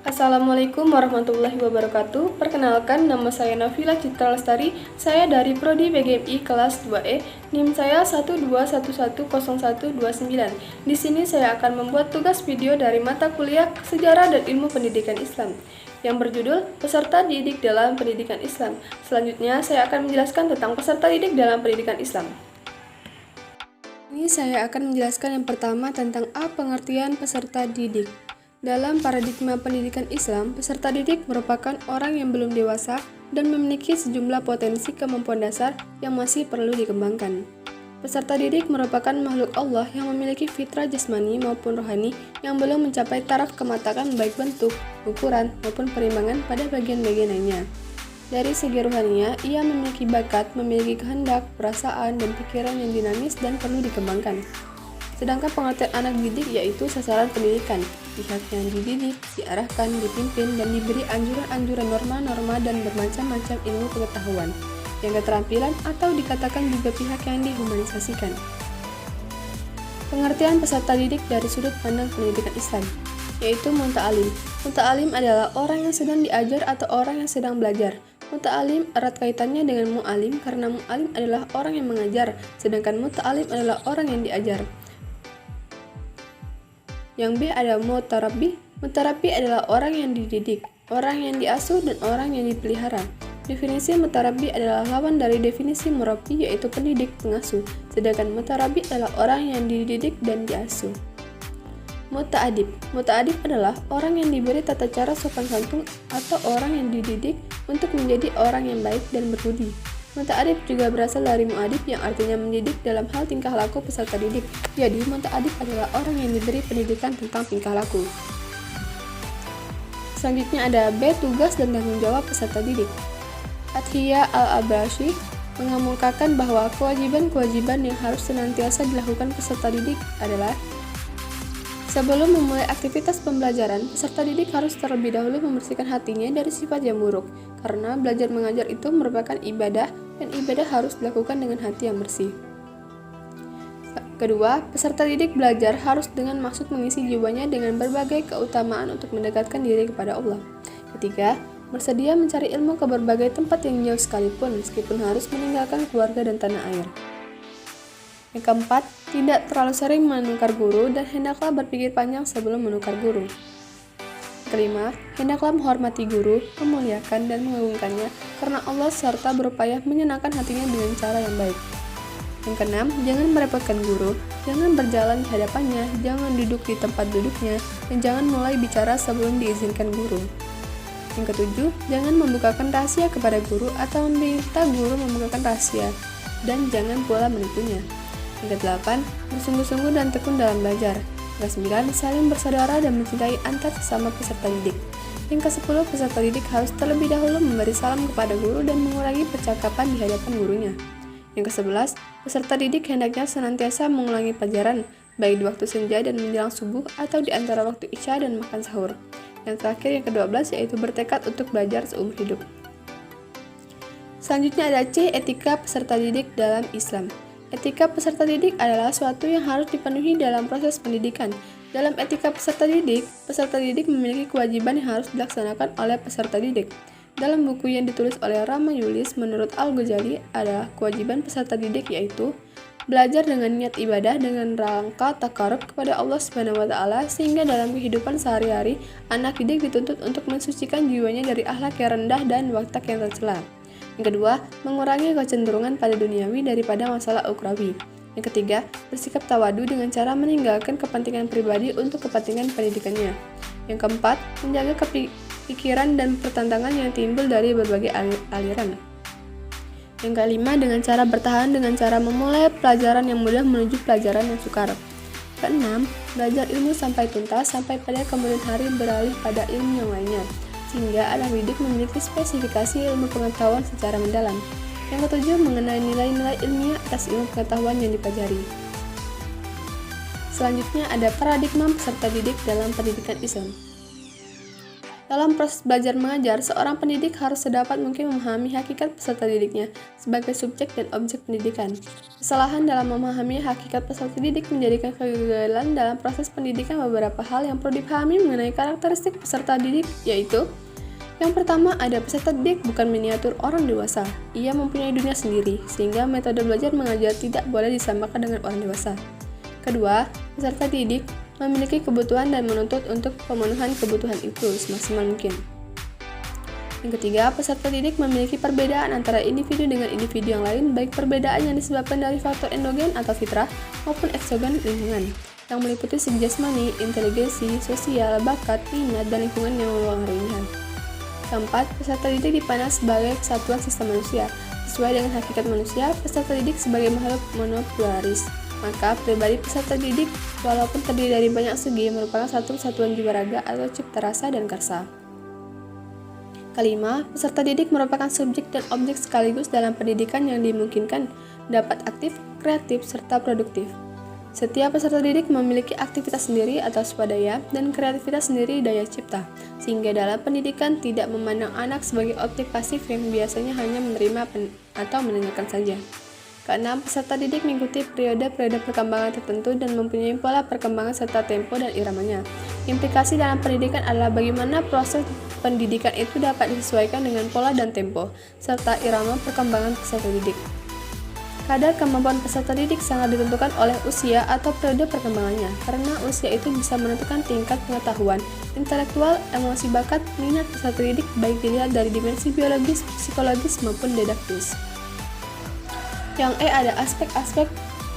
Assalamualaikum warahmatullahi wabarakatuh. Perkenalkan, nama saya Nafila Citra Lestari. Saya dari Prodi BGMI kelas 2E. NIM saya 121110129. Di sini saya akan membuat tugas video dari mata kuliah Sejarah dan Ilmu Pendidikan Islam yang berjudul Peserta Didik dalam Pendidikan Islam. Selanjutnya saya akan menjelaskan tentang peserta didik dalam pendidikan Islam. Ini saya akan menjelaskan yang pertama tentang pengertian peserta didik. Dalam paradigma pendidikan Islam, peserta didik merupakan orang yang belum dewasa dan memiliki sejumlah potensi kemampuan dasar yang masih perlu dikembangkan. Peserta didik merupakan makhluk Allah yang memiliki fitrah jasmani maupun rohani yang belum mencapai taraf kematangan baik bentuk, ukuran, maupun perimbangan pada bagian-bagian lainnya. Dari segi rohaninya, ia memiliki bakat, memiliki kehendak, perasaan, dan pikiran yang dinamis dan perlu dikembangkan. Sedangkan pengertian anak didik yaitu sasaran pendidikan, pihak yang dididik, diarahkan, dipimpin, dan diberi anjuran-anjuran norma-norma dan bermacam-macam ilmu pengetahuan, yang keterampilan atau dikatakan juga pihak yang dihumanisasikan. Pengertian peserta didik dari sudut pandang pendidikan Islam, yaitu munta'alim. Munta'alim adalah orang yang sedang diajar atau orang yang sedang belajar. Munta'alim erat kaitannya dengan mu'alim karena mu'alim adalah orang yang mengajar, sedangkan munta'alim adalah orang yang diajar. Yang B ada mutarabbi. Mutarabbi adalah orang yang dididik, orang yang diasuh, dan orang yang dipelihara. Definisi mutarabbi adalah lawan dari definisi murabbi yaitu pendidik, pengasuh. Sedangkan mutarabbi adalah orang yang dididik dan diasuh. Muta'adib. Muta'adib adalah orang yang diberi tata cara sopan santun atau orang yang dididik untuk menjadi orang yang baik dan berbudi. Muta'adib juga berasal dari mu'adib yang artinya mendidik dalam hal tingkah laku peserta didik. Jadi, muta'adib adalah orang yang diberi pendidikan tentang tingkah laku. Selanjutnya ada B. Tugas dan tanggung jawab peserta didik. Athiya al-Abrashi mengemukakan bahwa kewajiban-kewajiban yang harus senantiasa dilakukan peserta didik adalah: sebelum memulai aktivitas pembelajaran, peserta didik harus terlebih dahulu membersihkan hatinya dari sifat yang buruk, karena belajar mengajar itu merupakan ibadah, dan ibadah harus dilakukan dengan hati yang bersih. Kedua, peserta didik belajar harus dengan maksud mengisi jiwanya dengan berbagai keutamaan untuk mendekatkan diri kepada Allah. Ketiga, bersedia mencari ilmu ke berbagai tempat yang jauh sekalipun, meskipun harus meninggalkan keluarga dan tanah air. Yang keempat, tidak terlalu sering menukar guru dan hendaklah berpikir panjang sebelum menukar guru. Kelima, hendaklah menghormati guru, memuliakan dan mengagungkannya karena Allah serta berupaya menyenangkan hatinya dengan cara yang baik. Yang keenam, jangan merepotkan guru, jangan berjalan di hadapannya, jangan duduk di tempat duduknya, dan jangan mulai bicara sebelum diizinkan guru. Yang ketujuh, jangan membukakan rahasia kepada guru atau meminta guru membukakan rahasia, dan jangan pula menipunya. Yang ke-8, bersungguh-sungguh dan tekun dalam belajar. Yang ke-9, saling bersaudara dan mencintai antar sesama peserta didik. Yang ke-10, peserta didik harus terlebih dahulu memberi salam kepada guru dan mengurangi percakapan di hadapan gurunya. Yang ke-11, peserta didik hendaknya senantiasa mengulangi pelajaran, baik di waktu senja dan menjelang subuh atau di antara waktu isya dan makan sahur. Yang terakhir, yang ke-12, yaitu bertekad untuk belajar seumur hidup. Selanjutnya ada C. Etika peserta didik dalam Islam. Etika peserta didik adalah suatu yang harus dipenuhi dalam proses pendidikan. Dalam etika peserta didik memiliki kewajiban yang harus dilaksanakan oleh peserta didik. Dalam buku yang ditulis oleh Rama Yulis, menurut Al-Ghazali adalah kewajiban peserta didik yaitu belajar dengan niat ibadah dengan rangka takarub kepada Allah SWT, sehingga dalam kehidupan sehari-hari anak didik dituntut untuk mensucikan jiwanya dari akhlak yang rendah dan watak yang tercela. Yang kedua, mengurangi kecenderungan pada duniawi daripada masalah ukrawi. Yang ketiga, bersikap tawadu dengan cara meninggalkan kepentingan pribadi untuk kepentingan pendidikannya. Yang keempat, menjaga pikiran dan pertentangan yang timbul dari berbagai aliran. Yang kelima, dengan cara bertahan dengan cara memulai pelajaran yang mudah menuju pelajaran yang sukar. Keenam, belajar ilmu sampai tuntas sampai pada kemudian hari beralih pada ilmu yang lainnya, sehingga anak didik memiliki spesifikasi ilmu pengetahuan secara mendalam. Yang ketujuh, mengenai nilai-nilai ilmiah atas ilmu pengetahuan yang dipelajari. Selanjutnya ada paradigma peserta didik dalam pendidikan Islam. Dalam proses belajar mengajar, seorang pendidik harus sedapat mungkin memahami hakikat peserta didiknya sebagai subjek dan objek pendidikan. Kesalahan dalam memahami hakikat peserta didik menjadikan kegagalan dalam proses pendidikan. Beberapa hal yang perlu dipahami mengenai karakteristik peserta didik yaitu: yang pertama, ada peserta didik bukan miniatur orang dewasa. Ia mempunyai dunia sendiri, sehingga metode belajar mengajar tidak boleh disamakan dengan orang dewasa. Kedua, peserta didik memiliki kebutuhan dan menuntut untuk pemenuhan kebutuhan itu semaksimal mungkin. Yang ketiga, peserta didik memiliki perbedaan antara individu dengan individu yang lain, baik perbedaan yang disebabkan dari faktor endogen atau fitrah maupun eksogen lingkungan, yang meliputi segi jasmani, inteligensi, sosial, bakat, minat, dan lingkungan yang mempengaruhinya. Keempat, peserta didik dipandang sebagai kesatuan sistem manusia. Sesuai dengan hakikat manusia, peserta didik sebagai makhluk monopluralis. Maka, pribadi peserta didik, walaupun terdiri dari banyak segi, merupakan satu kesatuan jiwa raga atau cipta rasa dan karsa. Kelima, peserta didik merupakan subjek dan objek sekaligus dalam pendidikan yang dimungkinkan dapat aktif, kreatif, serta produktif. Setiap peserta didik memiliki aktivitas sendiri atau swadaya dan kreativitas sendiri daya cipta, sehingga dalam pendidikan tidak memandang anak sebagai objek pasif yang biasanya hanya menerima atau mendengarkan saja. Keenam, peserta didik mengikuti periode-periode perkembangan tertentu dan mempunyai pola perkembangan serta tempo dan iramanya. Implikasi dalam pendidikan adalah bagaimana proses pendidikan itu dapat disesuaikan dengan pola dan tempo, serta irama perkembangan peserta didik. Kadar kemampuan peserta didik sangat ditentukan oleh usia atau periode perkembangannya, karena usia itu bisa menentukan tingkat pengetahuan, intelektual, emosi, bakat, minat peserta didik baik dilihat dari dimensi biologis, psikologis, maupun didaktis. Yang ada aspek-aspek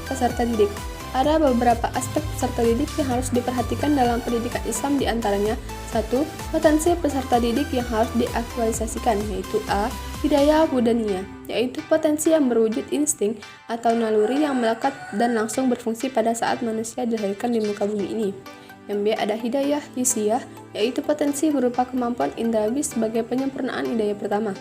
peserta didik. Ada beberapa aspek peserta didik yang harus diperhatikan dalam pendidikan Islam, diantaranya: 1. Potensi peserta didik yang harus diaktualisasikan, yaitu A. Hidayah wudaniyah, yaitu potensi yang berwujud insting atau naluri yang melekat dan langsung berfungsi pada saat manusia dilahirkan di muka bumi ini. Yang B. Ada hidayah hisiyah, yaitu potensi berupa kemampuan indrawi sebagai penyempurnaan hidayah pertama.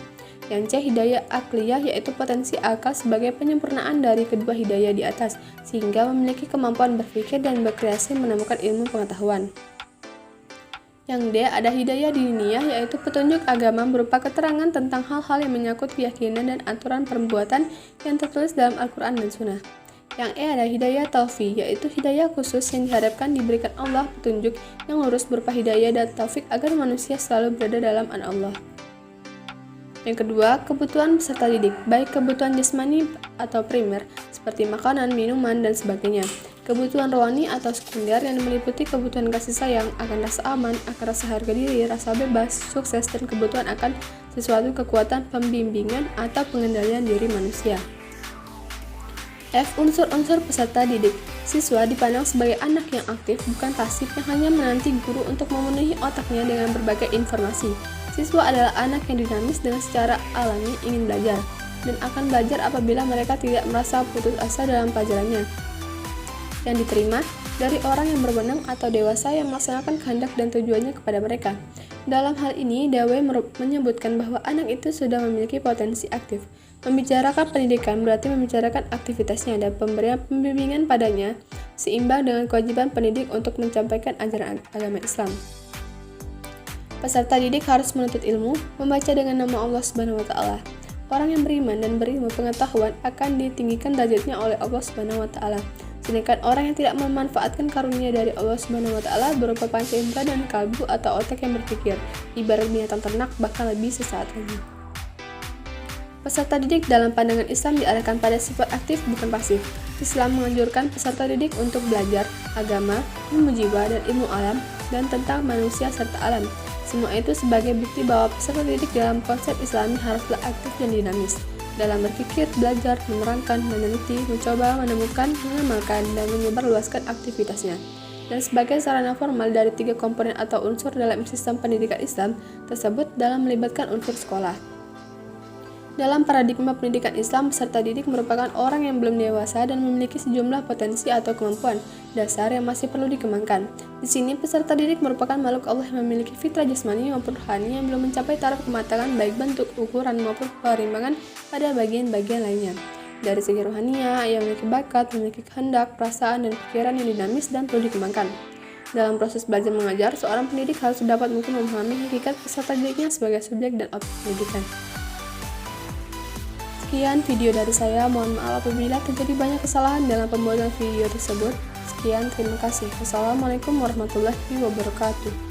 Yang C. Hidayah akliyah, yaitu potensi akal sebagai penyempurnaan dari kedua hidayah di atas, sehingga memiliki kemampuan berpikir dan berkreasi menemukan ilmu pengetahuan. Yang D. Ada hidayah diniyah, yaitu petunjuk agama berupa keterangan tentang hal-hal yang menyangkut keyakinan dan aturan perbuatan yang tertulis dalam Al-Quran dan Sunnah. Yang E. Ada hidayah taufiq, yaitu hidayah khusus yang diharapkan diberikan Allah petunjuk yang lurus berupa hidayah dan taufik agar manusia selalu berada dalam an Allah. Yang kedua, kebutuhan peserta didik, baik kebutuhan jasmani atau primer, seperti makanan, minuman, dan sebagainya. Kebutuhan rohani atau sekunder yang meliputi kebutuhan kasih sayang, akan rasa aman, akan rasa harga diri, rasa bebas, sukses, dan kebutuhan akan sesuatu kekuatan pembimbingan atau pengendalian diri manusia. F. Unsur-unsur peserta didik. Siswa dipandang sebagai anak yang aktif, bukan pasif yang hanya menanti guru untuk memenuhi otaknya dengan berbagai informasi. Siswa adalah anak yang dinamis dengan secara alami ingin belajar, dan akan belajar apabila mereka tidak merasa putus asa dalam pelajarannya yang diterima dari orang yang berwenang atau dewasa yang melaksanakan kehendak dan tujuannya kepada mereka. Dalam hal ini, Dawei menyebutkan bahwa anak itu sudah memiliki potensi aktif. Membicarakan pendidikan berarti membicarakan aktivitasnya dan pemberian pembimbingan padanya seimbang dengan kewajiban pendidik untuk menyampaikan ajaran agama Islam. Peserta didik harus menuntut ilmu, membaca dengan nama Allah Subhanahu wa Ta'ala. Orang yang beriman dan berilmu pengetahuan akan ditinggikan derajatnya oleh Allah Subhanahu wa Ta'ala. Sedangkan orang yang tidak memanfaatkan karunia dari Allah Subhanahu wa Ta'ala berupa panca indera dan kalbu atau otak yang berpikir, ibarat binatang ternak, bahkan lebih sesaat lagi. Peserta didik dalam pandangan Islam diarahkan pada sifat aktif bukan pasif. Islam menganjurkan peserta didik untuk belajar agama, ilmu jiwa, dan ilmu alam, dan tentang manusia serta alam. Semua itu sebagai bukti bahwa peserta didik dalam konsep Islami haruslah aktif dan dinamis dalam berpikir, belajar, menerangkan, meneliti, mencoba, menemukan, mengamalkan, dan menyebarluaskan aktivitasnya. Dan sebagai sarana formal dari 3 komponen atau unsur dalam sistem pendidikan Islam tersebut dalam melibatkan unsur sekolah. Dalam paradigma pendidikan Islam, peserta didik merupakan orang yang belum dewasa dan memiliki sejumlah potensi atau kemampuan dasar yang masih perlu dikembangkan. Di sini, peserta didik merupakan makhluk Allah yang memiliki fitrah jasmani maupun rohani yang belum mencapai taraf kematangan baik bentuk, ukuran maupun perimbangan pada bagian-bagian lainnya. Dari segi rohania, ia memiliki bakat, memiliki kehendak, perasaan, dan pikiran yang dinamis dan perlu dikembangkan. Dalam proses belajar mengajar, seorang pendidik harus dapat memahami hakikat peserta didiknya sebagai subjek dan objek pendidikan. Sekian video dari saya, mohon maaf apabila terjadi banyak kesalahan dalam pembuatan video tersebut. Sekian, terima kasih. Wassalamualaikum warahmatullahi wabarakatuh.